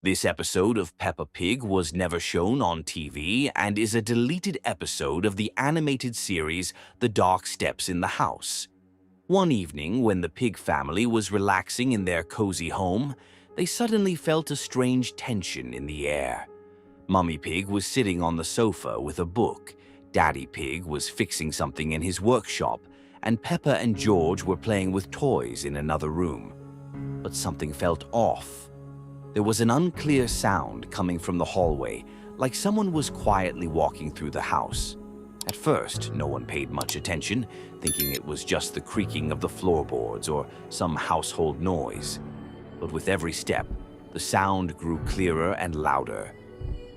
This episode of Peppa Pig was never shown on TV and is a deleted episode of the animated series The Dark Steps in the House. One evening, when the pig family was relaxing in their cozy home, they suddenly felt a strange tension in the air. Mummy Pig was sitting on the sofa with a book, Daddy Pig was fixing something in his workshop, and Peppa and George were playing with toys in another room. But something felt off. There was an unclear sound coming from the hallway, like someone was quietly walking through the house. At first, no one paid much attention, thinking it was just the creaking of the floorboards or some household noise. But with every step, the sound grew clearer and louder.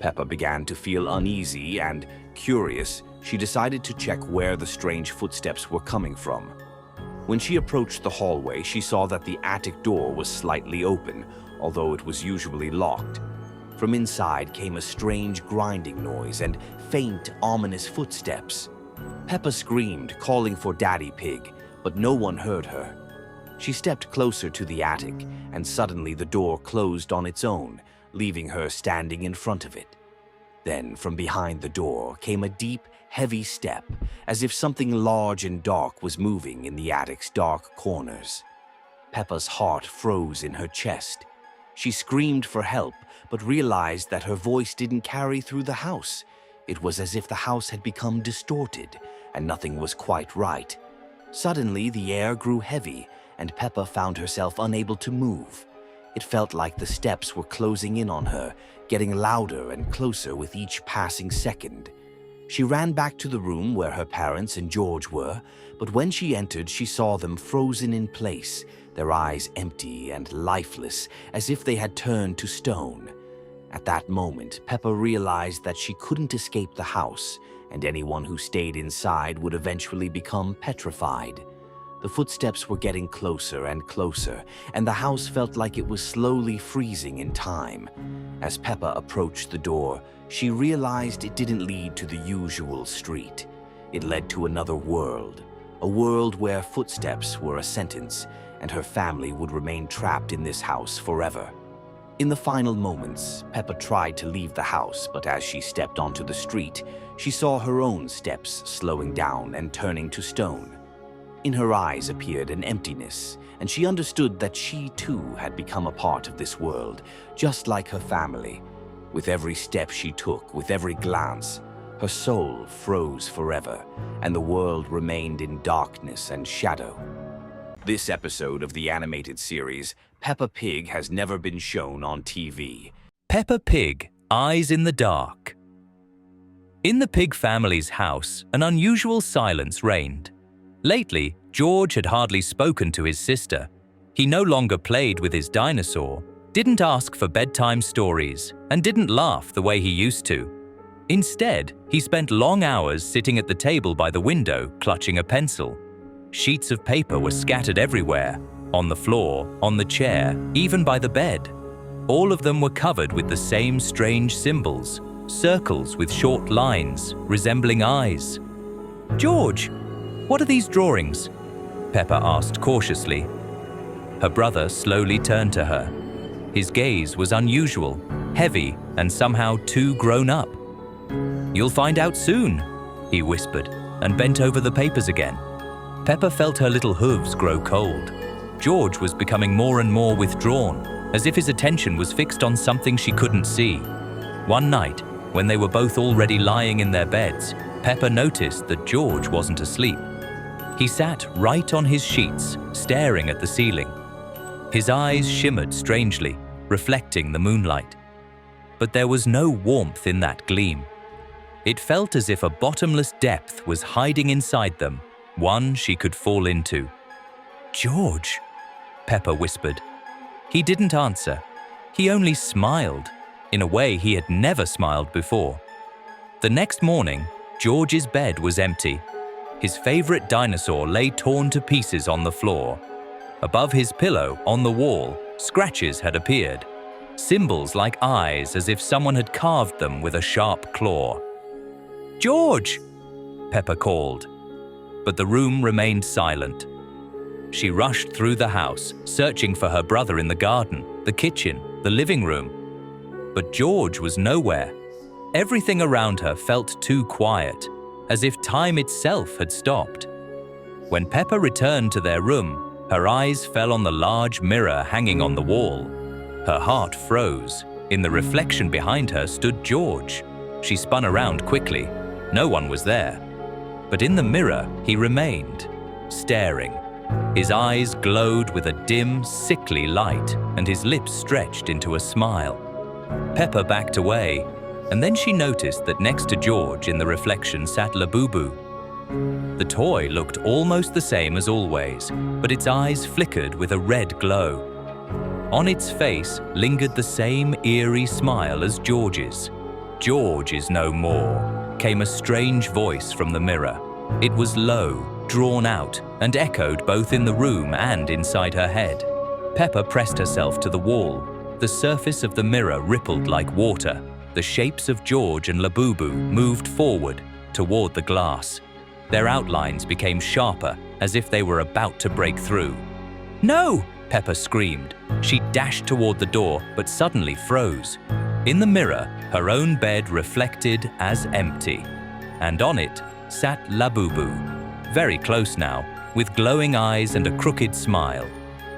Peppa began to feel uneasy and, curious, she decided to check where the strange footsteps were coming from. When she approached the hallway, she saw that the attic door was slightly open, although it was usually locked. From inside came a strange grinding noise and faint, ominous footsteps. Peppa screamed, calling for Daddy Pig, but no one heard her. She stepped closer to the attic, and suddenly the door closed on its own, leaving her standing in front of it. Then, from behind the door, came a deep, heavy step, as if something large and dark was moving in the attic's dark corners. Peppa's heart froze in her chest. She screamed for help, but realized that her voice didn't carry through the house. It was as if the house had become distorted, and nothing was quite right. Suddenly, the air grew heavy, and Peppa found herself unable to move. It felt like the steps were closing in on her, getting louder and closer with each passing second. She ran back to the room where her parents and George were, but when she entered, she saw them frozen in place, their eyes empty and lifeless, as if they had turned to stone. At that moment, Peppa realized that she couldn't escape the house, and anyone who stayed inside would eventually become petrified. The footsteps were getting closer and closer, and the house felt like it was slowly freezing in time. As Peppa approached the door, she realized it didn't lead to the usual street. It led to another world, a world where footsteps were a sentence, and her family would remain trapped in this house forever. In the final moments, Peppa tried to leave the house, but as she stepped onto the street, she saw her own steps slowing down and turning to stone. In her eyes appeared an emptiness, and she understood that she too had become a part of this world, just like her family. With every step she took, with every glance, her soul froze forever, and the world remained in darkness and shadow. This episode of the animated series, Peppa Pig, has never been shown on TV. Peppa Pig, Eyes in the Dark. In the pig family's house, an unusual silence reigned. Lately, George had hardly spoken to his sister. He no longer played with his dinosaur, didn't ask for bedtime stories, and didn't laugh the way he used to. Instead, he spent long hours sitting at the table by the window, clutching a pencil. Sheets of paper were scattered everywhere, on the floor, on the chair, even by the bed. All of them were covered with the same strange symbols, circles with short lines, resembling eyes. "George, what are these drawings?" Peppa asked cautiously. Her brother slowly turned to her. His gaze was unusual, heavy, and somehow too grown up. "You'll find out soon," he whispered, and bent over the papers again. Peppa felt her little hooves grow cold. George was becoming more and more withdrawn, as if his attention was fixed on something she couldn't see. One night, when they were both already lying in their beds, Peppa noticed that George wasn't asleep. He sat right on his sheets, staring at the ceiling. His eyes shimmered strangely, reflecting the moonlight. But there was no warmth in that gleam. It felt as if a bottomless depth was hiding inside them, one she could fall into. "George," Peppa whispered. He didn't answer. He only smiled, in a way he had never smiled before. The next morning, George's bed was empty. His favorite dinosaur lay torn to pieces on the floor. Above his pillow, on the wall, scratches had appeared. Symbols like eyes, as if someone had carved them with a sharp claw. "George!" Peppa called. But the room remained silent. She rushed through the house, searching for her brother in the garden, the kitchen, the living room. but George was nowhere. Everything around her felt too quiet, as if time itself had stopped. When Peppa returned to their room, her eyes fell on the large mirror hanging on the wall. Her heart froze. In the reflection behind her stood George. She spun around quickly. No one was there. But in the mirror, he remained, staring. His eyes glowed with a dim, sickly light, and his lips stretched into a smile. Peppa backed away, and then she noticed that next to George in the reflection sat Labubu. The toy looked almost the same as always, but its eyes flickered with a red glow. On its face lingered the same eerie smile as George's. "George is no more," came a strange voice from the mirror. It was low, drawn out, and echoed both in the room and inside her head. Peppa pressed herself to the wall. The surface of the mirror rippled like water. The shapes of George and Labubu moved forward, toward the glass. Their outlines became sharper, as if they were about to break through. "No!" Peppa screamed. She dashed toward the door, but suddenly froze. In the mirror, her own bed reflected as empty, and on it sat Labubu, very close now, with glowing eyes and a crooked smile.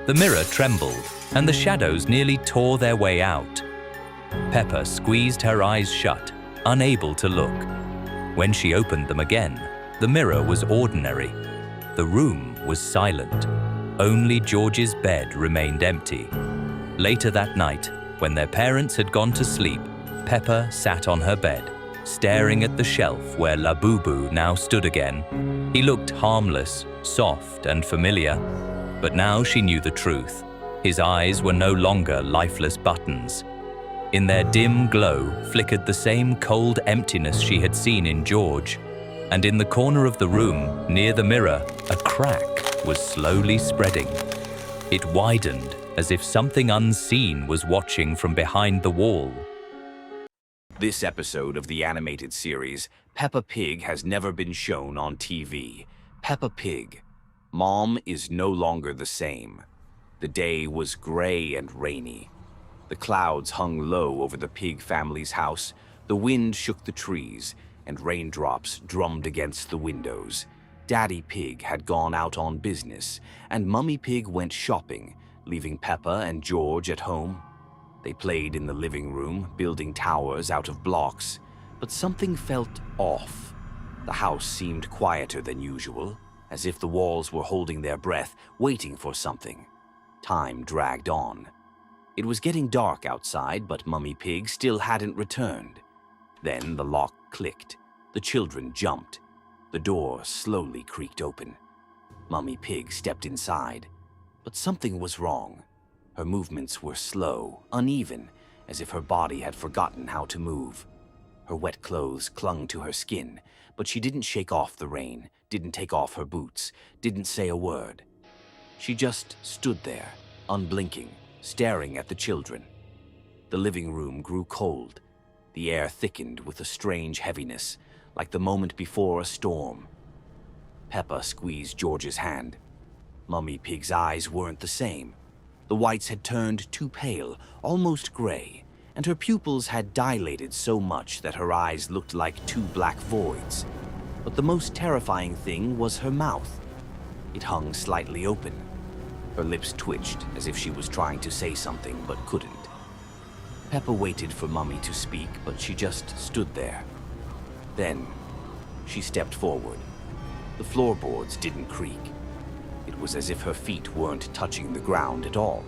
The mirror trembled, and the shadows nearly tore their way out. Peppa squeezed her eyes shut, unable to look. When she opened them again, the mirror was ordinary. The room was silent. Only George's bed remained empty. Later that night, when their parents had gone to sleep, Peppa sat on her bed, staring at the shelf where Labubu now stood again. He looked harmless, soft, and familiar. But now she knew the truth. His eyes were no longer lifeless buttons. In their dim glow flickered the same cold emptiness she had seen in George. And in the corner of the room, near the mirror, a crack was slowly spreading. It widened as if something unseen was watching from behind the wall. This episode of the animated series, Peppa Pig, has never been shown on TV. Peppa Pig. Mom is no longer the same. The day was gray and rainy. The clouds hung low over the pig family's house. The wind shook the trees, and raindrops drummed against the windows. Daddy Pig had gone out on business, and Mummy Pig went shopping, leaving Peppa and George at home. They played in the living room, building towers out of blocks, but something felt off. The house seemed quieter than usual, as if the walls were holding their breath, waiting for something. Time dragged on. It was getting dark outside, but Mummy Pig still hadn't returned. Then the lock clicked. The children jumped. The door slowly creaked open. Mummy Pig stepped inside. But something was wrong. Her movements were slow, uneven, as if her body had forgotten how to move. Her wet clothes clung to her skin, but she didn't shake off the rain, didn't take off her boots, didn't say a word. She just stood there, unblinking, staring at the children. The living room grew cold. The air thickened with a strange heaviness, like the moment before a storm. Peppa squeezed George's hand. Mummy Pig's eyes weren't the same. The whites had turned too pale, almost gray, and her pupils had dilated so much that her eyes looked like two black voids. But the most terrifying thing was her mouth. It hung slightly open. Her lips twitched as if she was trying to say something but couldn't. Peppa waited for Mummy to speak, but she just stood there. Then, she stepped forward. The floorboards didn't creak. It was as if her feet weren't touching the ground at all.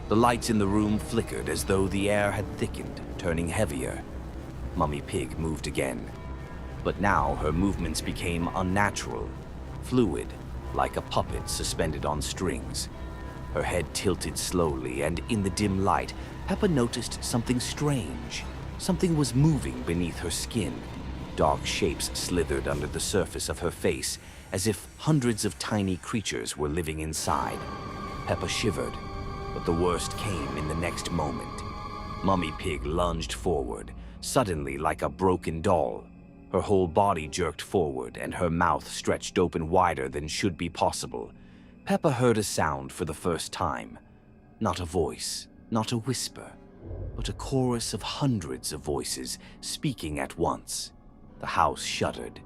The lights in the room flickered as though the air had thickened, turning heavier. Mummy Pig moved again. But now her movements became unnatural, fluid, like a puppet suspended on strings. Her head tilted slowly, and in the dim light, Peppa noticed something strange. Something was moving beneath her skin. Dark shapes slithered under the surface of her face, as if hundreds of tiny creatures were living inside. Peppa shivered, but the worst came in the next moment. Mummy Pig lunged forward, suddenly like a broken doll. Her whole body jerked forward, and her mouth stretched open wider than should be possible. Peppa heard a sound for the first time. Not a voice, not a whisper, but a chorus of hundreds of voices speaking at once. The house shuddered.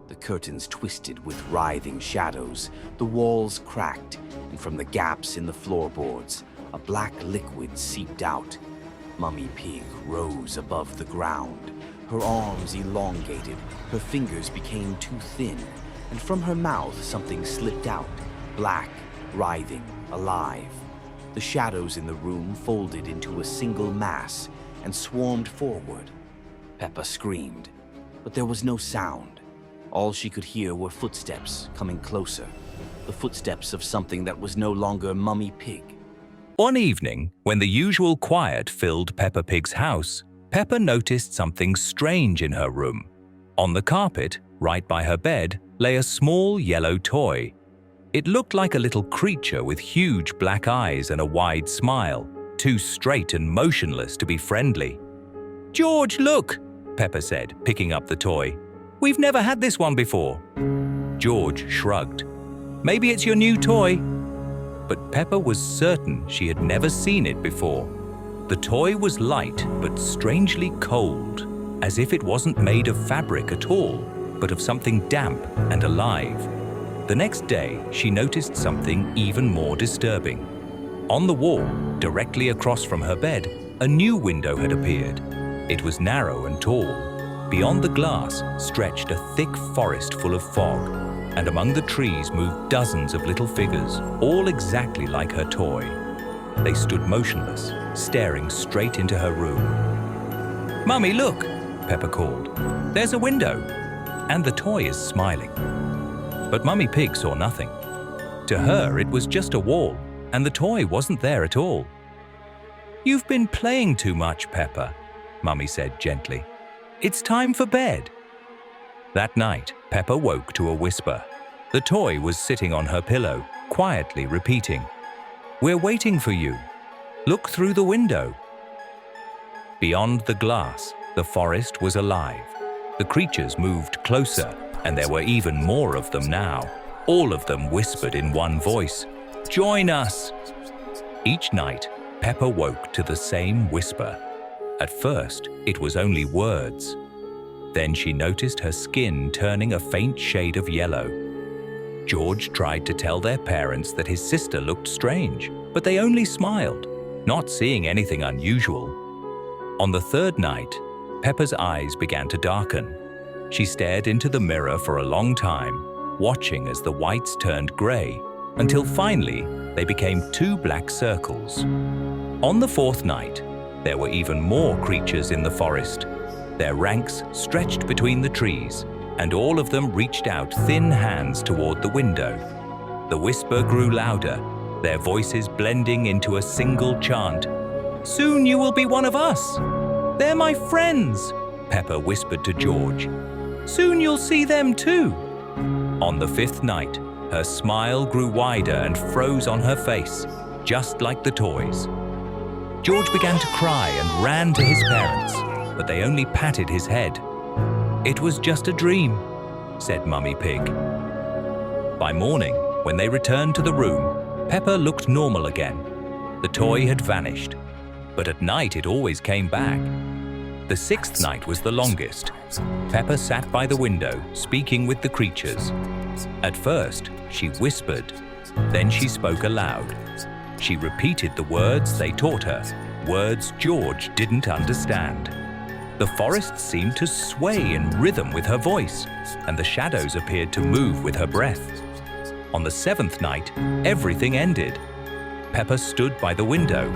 The curtains twisted with writhing shadows, the walls cracked, and from the gaps in the floorboards, a black liquid seeped out. Mummy Pig rose above the ground. Her arms elongated, her fingers became too thin, and from her mouth something slipped out, black, writhing, alive. The shadows in the room folded into a single mass and swarmed forward. Peppa screamed, but there was no sound. All she could hear were footsteps coming closer, the footsteps of something that was no longer Mummy Pig. One evening, when the usual quiet filled Peppa Pig's house, Peppa noticed something strange in her room. On the carpet, right by her bed, lay a small yellow toy. It looked like a little creature with huge black eyes and a wide smile, too straight and motionless to be friendly. "George, look!" Peppa said, picking up the toy. "We've never had this one before." George shrugged. "Maybe it's your new toy." But Peppa was certain she had never seen it before. The toy was light but strangely cold, as if it wasn't made of fabric at all, but of something damp and alive. The next day, she noticed something even more disturbing. On the wall, directly across from her bed, a new window had appeared. It was narrow and tall. Beyond the glass stretched a thick forest full of fog, and among the trees moved dozens of little figures, all exactly like her toy. They stood motionless, staring straight into her room. "Mummy, look!" Peppa called. "There's a window, and the toy is smiling." But Mummy Pig saw nothing. To her, it was just a wall, and the toy wasn't there at all. "You've been playing too much, Peppa," Mummy said gently. "It's time for bed." That night, Peppa woke to a whisper. The toy was sitting on her pillow, quietly repeating, "We're waiting for you. Look through the window." Beyond the glass, the forest was alive. The creatures moved closer, and there were even more of them now. All of them whispered in one voice, "Join us!" Each night, Peppa woke to the same whisper. At first, it was only words. Then she noticed her skin turning a faint shade of yellow. George tried to tell their parents that his sister looked strange, but they only smiled, not seeing anything unusual. On the third night, Peppa's eyes began to darken. She stared into the mirror for a long time, watching as the whites turned grey, until finally they became two black circles. On the fourth night, there were even more creatures in the forest. Their ranks stretched between the trees, and all of them reached out thin hands toward the window. The whisper grew louder, their voices blending into a single chant. "Soon you will be one of us! They're my friends!" Peppa whispered to George. "Soon you'll see them too!" On the fifth night, her smile grew wider and froze on her face, just like the toys. George began to cry and ran to his parents, but they only patted his head. "It was just a dream," said Mummy Pig. By morning, when they returned to the room, Peppa looked normal again. The toy had vanished, but at night it always came back. The sixth night was the longest. Peppa sat by the window, speaking with the creatures. At first, she whispered. Then she spoke aloud. She repeated the words they taught her, words George didn't understand. The forest seemed to sway in rhythm with her voice, and the shadows appeared to move with her breath. On the seventh night, everything ended. Peppa stood by the window.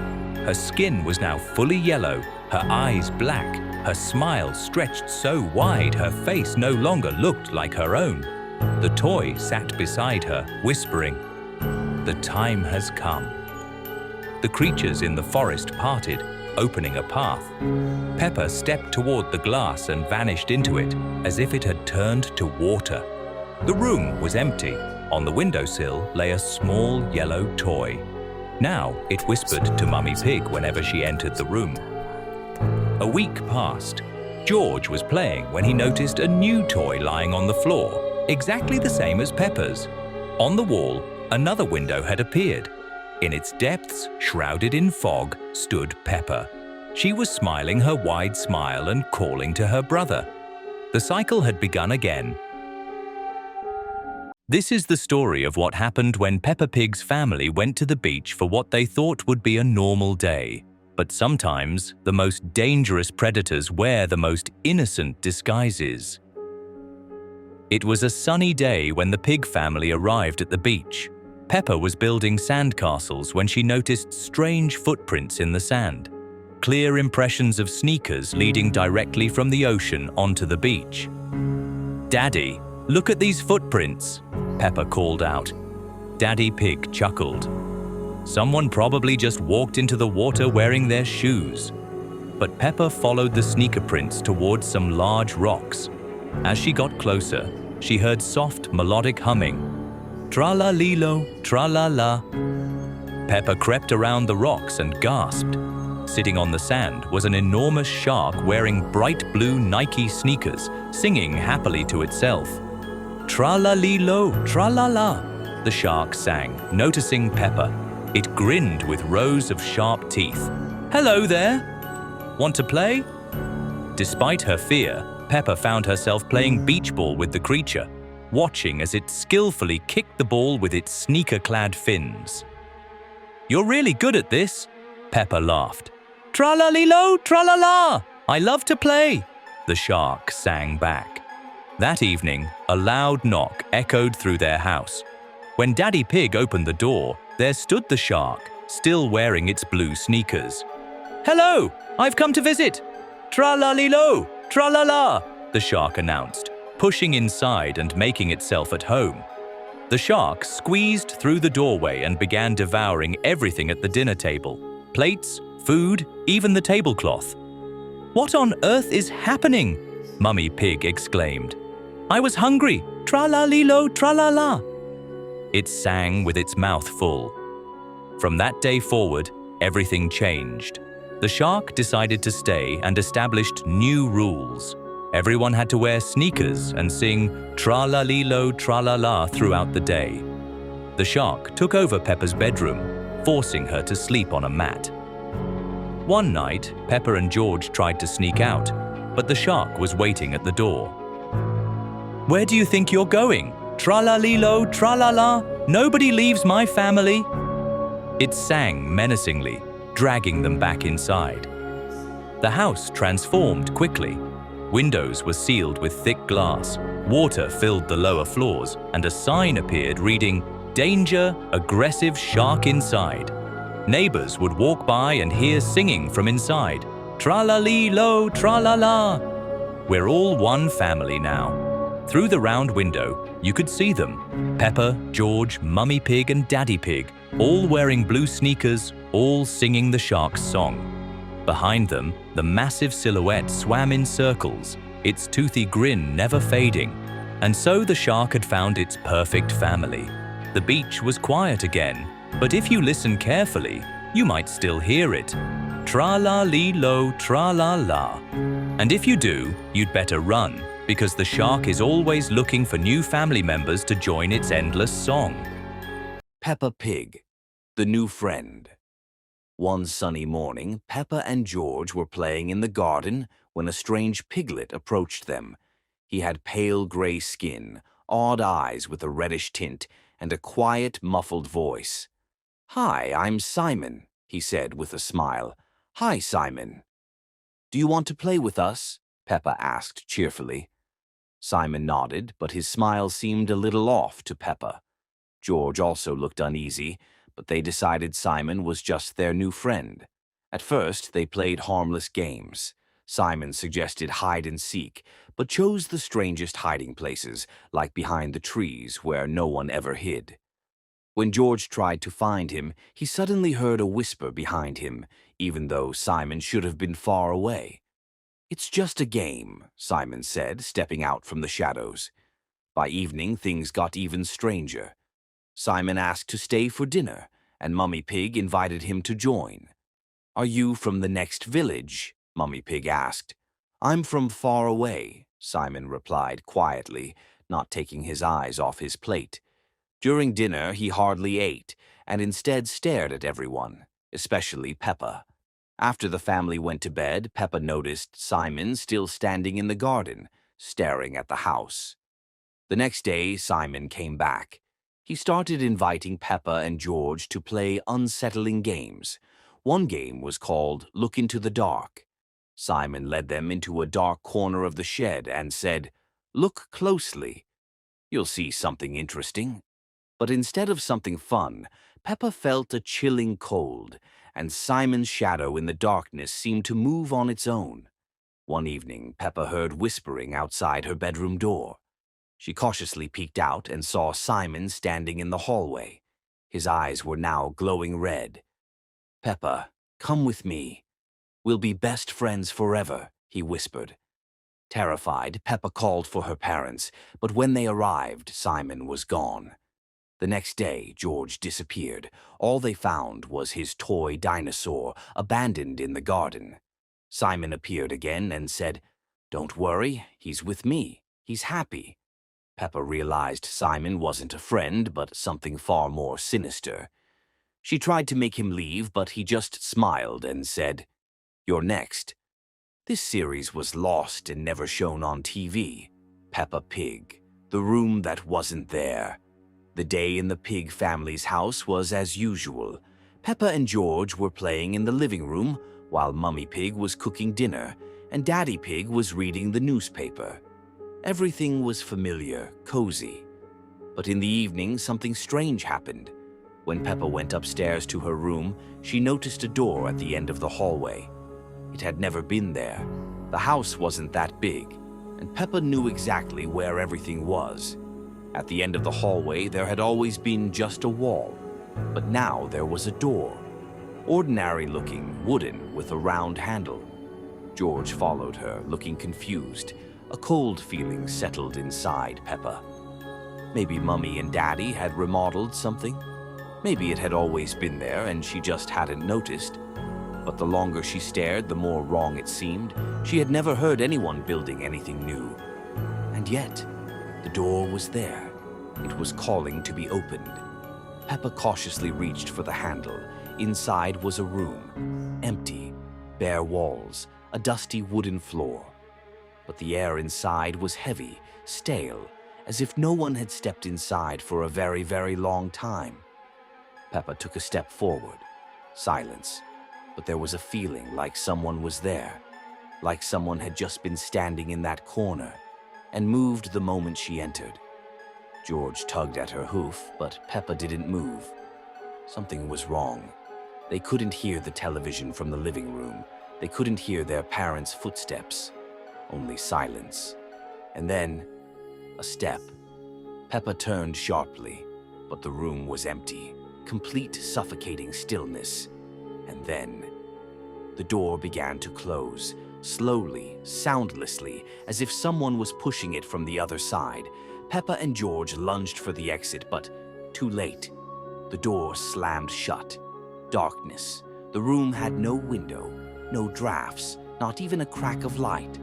Her skin was now fully yellow, her eyes black, her smile stretched so wide her face no longer looked like her own. The toy sat beside her, whispering, "The time has come." The creatures in the forest parted, opening a path. Peppa stepped toward the glass and vanished into it, as if it had turned to water. The room was empty. On the windowsill lay a small yellow toy. Now it whispered to Mummy Pig whenever she entered the room. A week passed. George was playing when he noticed a new toy lying on the floor, exactly the same as Peppa's. On the wall, another window had appeared. In its depths, shrouded in fog, stood Peppa. She was smiling her wide smile and calling to her brother. The cycle had begun again. This is the story of what happened when Peppa Pig's family went to the beach for what they thought would be a normal day. But sometimes, the most dangerous predators wear the most innocent disguises. It was a sunny day when the pig family arrived at the beach. Peppa was building sandcastles when she noticed strange footprints in the sand. Clear impressions of sneakers leading directly from the ocean onto the beach. "Daddy, look at these footprints," Peppa called out. Daddy Pig chuckled. Someone probably just walked into the water wearing their shoes. But Peppa followed the sneaker prints towards some large rocks. As she got closer, she heard soft, melodic humming. Tra-la-lilo, tra-la-la. Peppa crept around the rocks and gasped. Sitting on the sand was an enormous shark wearing bright blue Nike sneakers, singing happily to itself. Tra-la-lilo, tra-la-la, the shark sang, noticing Peppa. It grinned with rows of sharp teeth. "Hello there! Want to play?" Despite her fear, Peppa found herself playing beach ball with the creature, watching as it skillfully kicked the ball with its sneaker-clad fins. "You're really good at this," Peppa laughed. "Tra-la-lilo, tra-la-la! I love to play," the shark sang back. That evening, a loud knock echoed through their house. When Daddy Pig opened the door, there stood the shark, still wearing its blue sneakers. "Hello, I've come to visit. Tra-la-lilo, tra-la-la," the shark announced, pushing inside and making itself at home. The shark squeezed through the doorway and began devouring everything at the dinner table. Plates, food, even the tablecloth. "What on earth is happening?" Mummy Pig exclaimed. "I was hungry. Tra-la-lilo, tra-la-la." It sang with its mouth full. From that day forward, everything changed. The shark decided to stay and established new rules. Everyone had to wear sneakers and sing tra-la-lilo, tra-la-la throughout the day. The shark took over Peppa's bedroom, forcing her to sleep on a mat. One night, Peppa and George tried to sneak out, but the shark was waiting at the door. "Where do you think you're going? Tra-la-lilo, tra-la-la, nobody leaves my family." It sang menacingly, dragging them back inside. The house transformed quickly. Windows were sealed with thick glass, water filled the lower floors, and a sign appeared reading, "Danger, aggressive shark inside." Neighbors would walk by and hear singing from inside, "Tra-la-lilo, tra-la-la." We're all one family now. Through the round window, you could see them, Peppa, George, Mummy Pig and Daddy Pig, all wearing blue sneakers, all singing the shark's song. Behind them, the massive silhouette swam in circles, its toothy grin never fading. And so the shark had found its perfect family. The beach was quiet again, but if you listen carefully, you might still hear it. Tra-la-lilo, tra-la-la. And if you do, you'd better run, because the shark is always looking for new family members to join its endless song. Peppa Pig, the new friend. One sunny morning, Peppa and George were playing in the garden when a strange piglet approached them. He had pale gray skin, odd eyes with a reddish tint, and a quiet, muffled voice. "Hi, I'm Simon," he said with a smile. "Hi, Simon." "Do you want to play with us?" Peppa asked cheerfully. Simon nodded, but his smile seemed a little off to Peppa. George also looked uneasy, but they decided Simon was just their new friend. At first, they played harmless games. Simon suggested hide and seek, but chose the strangest hiding places, like behind the trees where no one ever hid. When George tried to find him, he suddenly heard a whisper behind him, even though Simon should have been far away. "It's just a game," Simon said, stepping out from the shadows. By evening, things got even stranger. Simon asked to stay for dinner, and Mummy Pig invited him to join. "Are you from the next village?" Mummy Pig asked. "I'm from far away," Simon replied quietly, not taking his eyes off his plate. During dinner, he hardly ate, and instead stared at everyone, especially Peppa. After the family went to bed, Peppa noticed Simon still standing in the garden, staring at the house. The next day, Simon came back. He started inviting Peppa and George to play unsettling games. One game was called Look into the Dark. Simon led them into a dark corner of the shed and said, "Look closely. You'll see something interesting." But instead of something fun, Peppa felt a chilling cold, and Simon's shadow in the darkness seemed to move on its own. One evening, Peppa heard whispering outside her bedroom door. She cautiously peeked out and saw Simon standing in the hallway. His eyes were now glowing red. "Peppa, come with me. We'll be best friends forever," he whispered. Terrified, Peppa called for her parents, but when they arrived, Simon was gone. The next day, George disappeared. All they found was his toy dinosaur, abandoned in the garden. Simon appeared again and said, "Don't worry, he's with me. He's happy." Peppa realized Simon wasn't a friend, but something far more sinister. She tried to make him leave, but he just smiled and said, "You're next." This series was lost and never shown on TV. Peppa Pig, the room that wasn't there. The day in the Pig family's house was as usual. Peppa and George were playing in the living room, while Mummy Pig was cooking dinner, and Daddy Pig was reading the newspaper. Everything was familiar, cozy. But in the evening, something strange happened. When Peppa went upstairs to her room, she noticed a door at the end of the hallway. It had never been there. The house wasn't that big, and Peppa knew exactly where everything was. At the end of the hallway, there had always been just a wall, but now there was a door. Ordinary-looking, wooden, with a round handle. George followed her, looking confused. A cold feeling settled inside Peppa. Maybe Mummy and Daddy had remodeled something. Maybe it had always been there and she just hadn't noticed. But the longer she stared, the more wrong it seemed. She had never heard anyone building anything new. And yet, the door was there. It was calling to be opened. Peppa cautiously reached for the handle. Inside was a room. Empty. Bare walls. A dusty wooden floor. But the air inside was heavy, stale, as if no one had stepped inside for a very, very long time. Peppa took a step forward. Silence. But there was a feeling like someone was there. Like someone had just been standing in that corner and moved the moment she entered. George tugged at her hoof, but Peppa didn't move. Something was wrong. They couldn't hear the television from the living room. They couldn't hear their parents' footsteps. Only silence. And then, a step. Peppa turned sharply, but the room was empty. Complete suffocating stillness. And then, the door began to close, slowly, soundlessly, as if someone was pushing it from the other side. Peppa and George lunged for the exit, but too late. The door slammed shut. Darkness. The room had no window, no drafts, not even a crack of light.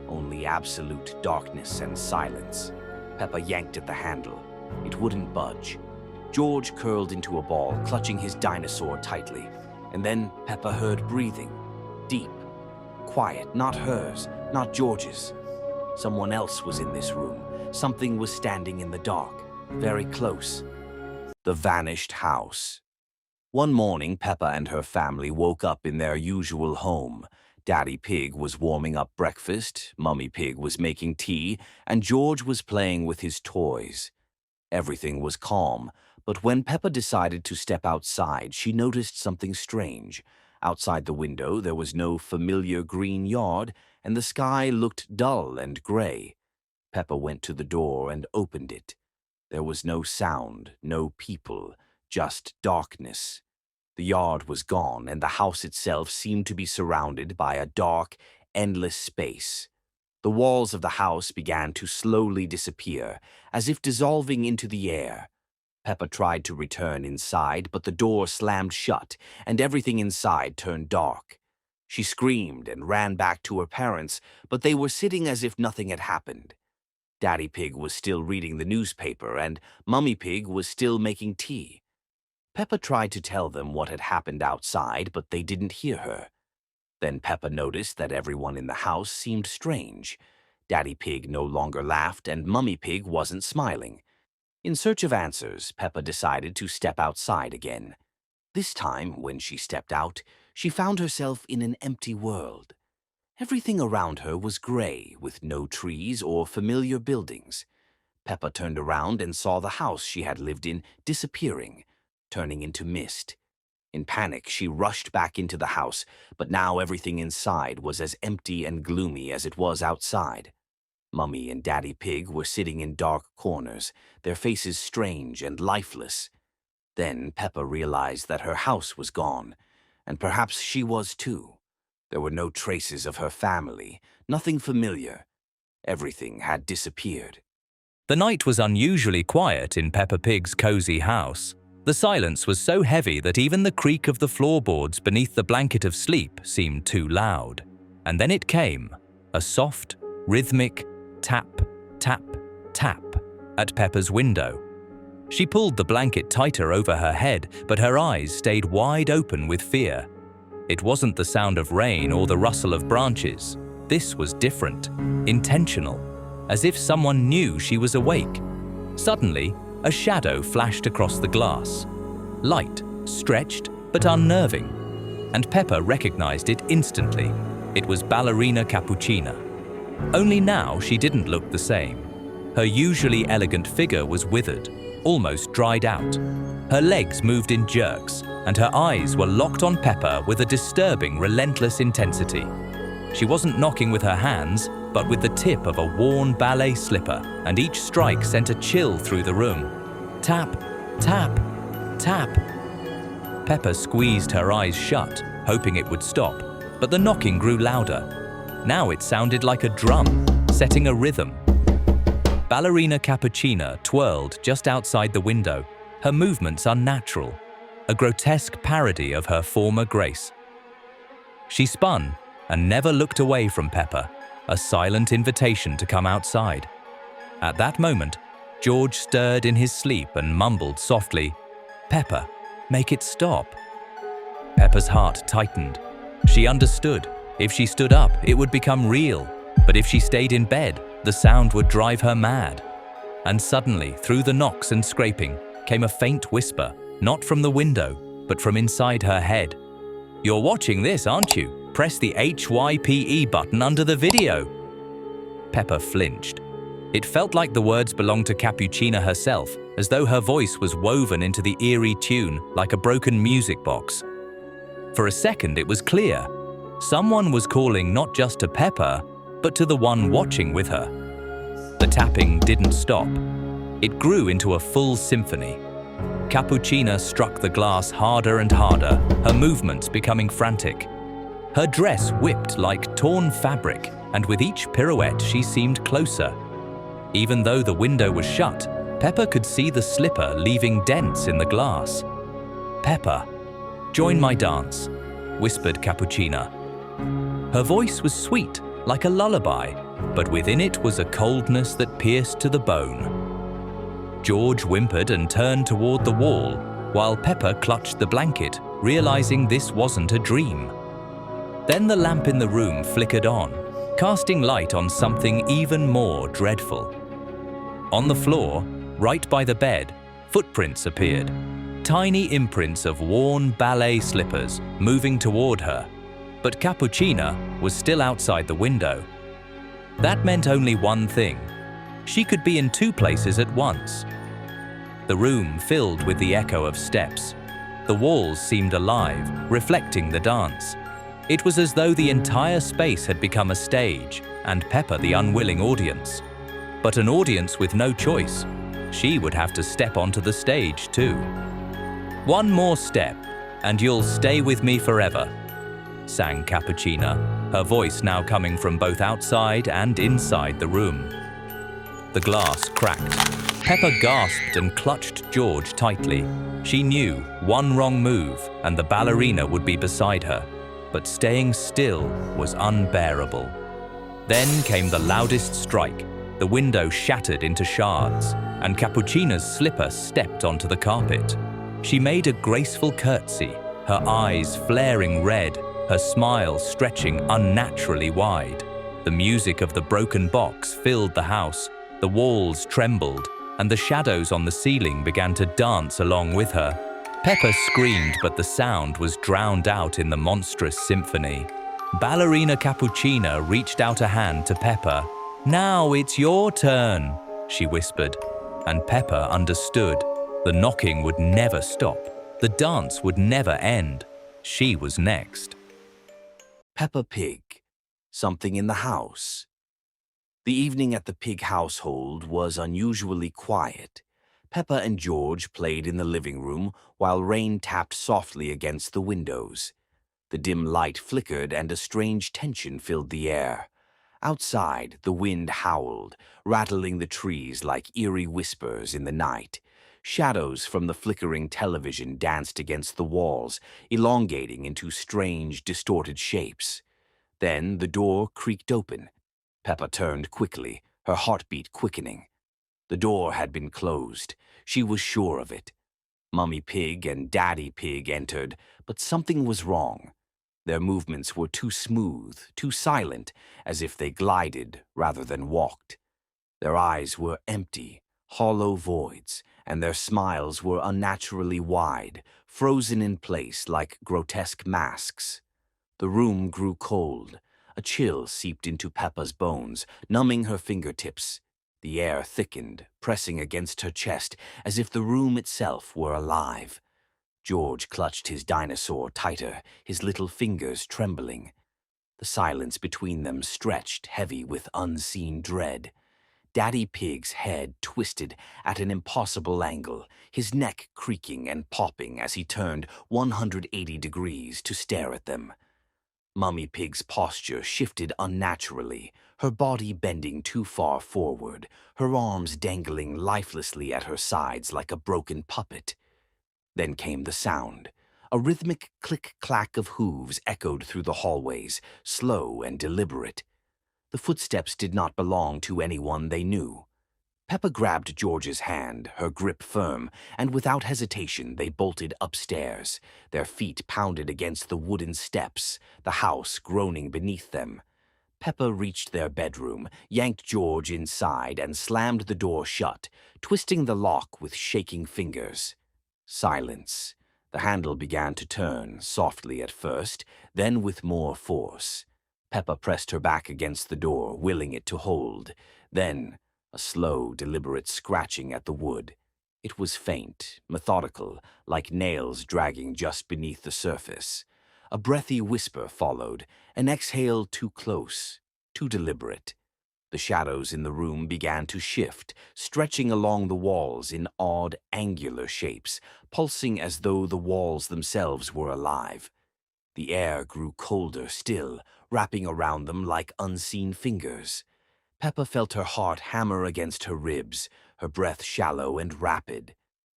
Only absolute darkness and silence. Peppa yanked at the handle. It wouldn't budge. George curled into a ball, clutching his dinosaur tightly. And then Peppa heard breathing. Deep. Quiet, not hers, not George's. Someone else was in this room. Something was standing in the dark, very close. The vanished house. One morning, Peppa and her family woke up in their usual home. Daddy Pig was warming up breakfast, Mummy Pig was making tea, and George was playing with his toys. Everything was calm, but when Peppa decided to step outside, she noticed something strange. Outside the window, there was no familiar green yard, and the sky looked dull and gray. Peppa went to the door and opened it. There was no sound, no people, just darkness. The yard was gone, and the house itself seemed to be surrounded by a dark, endless space. The walls of the house began to slowly disappear, as if dissolving into the air. Peppa tried to return inside, but the door slammed shut, and everything inside turned dark. She screamed and ran back to her parents, but they were sitting as if nothing had happened. Daddy Pig was still reading the newspaper, and Mummy Pig was still making tea. Peppa tried to tell them what had happened outside, but they didn't hear her. Then Peppa noticed that everyone in the house seemed strange. Daddy Pig no longer laughed and Mummy Pig wasn't smiling. In search of answers, Peppa decided to step outside again. This time, when she stepped out, she found herself in an empty world. Everything around her was gray, with no trees or familiar buildings. Peppa turned around and saw the house she had lived in disappearing, turning into mist. In panic, she rushed back into the house, but now everything inside was as empty and gloomy as it was outside. Mummy and Daddy Pig were sitting in dark corners, their faces strange and lifeless. Then Peppa realized that her house was gone, and perhaps she was too. There were no traces of her family, nothing familiar. Everything had disappeared. The night was unusually quiet in Peppa Pig's cozy house. The silence was so heavy that even the creak of the floorboards beneath the blanket of sleep seemed too loud. And then it came, a soft, rhythmic tap, tap, tap at Peppa's window. She pulled the blanket tighter over her head, but her eyes stayed wide open with fear. It wasn't the sound of rain or the rustle of branches. This was different, intentional, as if someone knew she was awake. Suddenly, a shadow flashed across the glass. Light, stretched, but unnerving. And Peppa recognized it instantly. It was Ballerina Capuccina. Only now she didn't look the same. Her usually elegant figure was withered, almost dried out. Her legs moved in jerks, and her eyes were locked on Peppa with a disturbing, relentless intensity. She wasn't knocking with her hands, but with the tip of a worn ballet slipper, and each strike sent a chill through the room. Tap, tap, tap. Peppa squeezed her eyes shut, hoping it would stop, but the knocking grew louder. Now it sounded like a drum, setting a rhythm. Ballerina Capuccina twirled just outside the window, her movements unnatural, a grotesque parody of her former grace. She spun and never looked away from Peppa, a silent invitation to come outside. At that moment, George stirred in his sleep and mumbled softly, "Peppa, make it stop." Peppa's heart tightened. She understood. If she stood up, it would become real. But if she stayed in bed, the sound would drive her mad. And suddenly, through the knocks and scraping, came a faint whisper, not from the window, but from inside her head. "You're watching this, aren't you? Press the HYPE button under the video." Peppa flinched. It felt like the words belonged to Capuccina herself, as though her voice was woven into the eerie tune like a broken music box. For a second, it was clear. Someone was calling not just to Peppa, but to the one watching with her. The tapping didn't stop. It grew into a full symphony. Capuccina struck the glass harder and harder, her movements becoming frantic. Her dress whipped like torn fabric, and with each pirouette she seemed closer. Even though the window was shut, Peppa could see the slipper leaving dents in the glass. "Peppa, join my dance," whispered Capuccina. Her voice was sweet, like a lullaby, but within it was a coldness that pierced to the bone. George whimpered and turned toward the wall, while Peppa clutched the blanket, realizing this wasn't a dream. Then the lamp in the room flickered on, casting light on something even more dreadful. On the floor, right by the bed, footprints appeared, tiny imprints of worn ballet slippers moving toward her. But Capuccina was still outside the window. That meant only one thing. She could be in two places at once. The room filled with the echo of steps. The walls seemed alive, reflecting the dance. It was as though the entire space had become a stage, and Peppa the unwilling audience. But an audience with no choice. She would have to step onto the stage too. "One more step, and you'll stay with me forever," sang Capuccina, her voice now coming from both outside and inside the room. The glass cracked. Peppa gasped and clutched George tightly. She knew one wrong move and the ballerina would be beside her, but staying still was unbearable. Then came the loudest strike. The window shattered into shards, and Capuccina's slipper stepped onto the carpet. She made a graceful curtsy, her eyes flaring red, her smile stretching unnaturally wide. The music of the broken box filled the house, the walls trembled, and the shadows on the ceiling began to dance along with her. Peppa screamed, but the sound was drowned out in the monstrous symphony. Ballerina Capuccina reached out a hand to Peppa. "Now it's your turn," she whispered, and Peppa understood. The knocking would never stop. The dance would never end. She was next. Peppa Pig. Something in the house. The evening at the Pig household was unusually quiet. Peppa and George played in the living room while rain tapped softly against the windows. The dim light flickered and a strange tension filled the air. Outside, the wind howled, rattling the trees like eerie whispers in the night. Shadows from the flickering television danced against the walls, elongating into strange, distorted shapes. Then the door creaked open. Peppa turned quickly, her heartbeat quickening. The door had been closed. She was sure of it. Mummy Pig and Daddy Pig entered, but something was wrong. Their movements were too smooth, too silent, as if they glided rather than walked. Their eyes were empty, hollow voids, and their smiles were unnaturally wide, frozen in place like grotesque masks. The room grew cold. A chill seeped into Peppa's bones, numbing her fingertips. The air thickened, pressing against her chest as if the room itself were alive. George clutched his dinosaur tighter, his little fingers trembling. The silence between them stretched, heavy with unseen dread. Daddy Pig's head twisted at an impossible angle, his neck creaking and popping as he turned 180 degrees to stare at them. Mummy Pig's posture shifted unnaturally, her body bending too far forward, her arms dangling lifelessly at her sides like a broken puppet. Then came the sound. A rhythmic click-clack of hooves echoed through the hallways, slow and deliberate. The footsteps did not belong to anyone they knew. Peppa grabbed George's hand, her grip firm, and without hesitation they bolted upstairs. Their feet pounded against the wooden steps, the house groaning beneath them. Peppa reached their bedroom, yanked George inside, and slammed the door shut, twisting the lock with shaking fingers. Silence. The handle began to turn, softly at first, then with more force. Peppa pressed her back against the door, willing it to hold. Then a slow, deliberate scratching at the wood. It was faint, methodical, like nails dragging just beneath the surface. A breathy whisper followed, an exhale too close, too deliberate. The shadows in the room began to shift, stretching along the walls in odd, angular shapes, pulsing as though the walls themselves were alive. The air grew colder still, wrapping around them like unseen fingers. Peppa felt her heart hammer against her ribs, her breath shallow and rapid.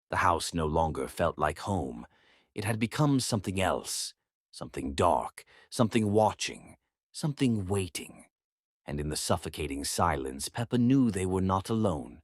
The house no longer felt like home. It had become something else, something dark, something watching, something waiting. And in the suffocating silence, Peppa knew they were not alone.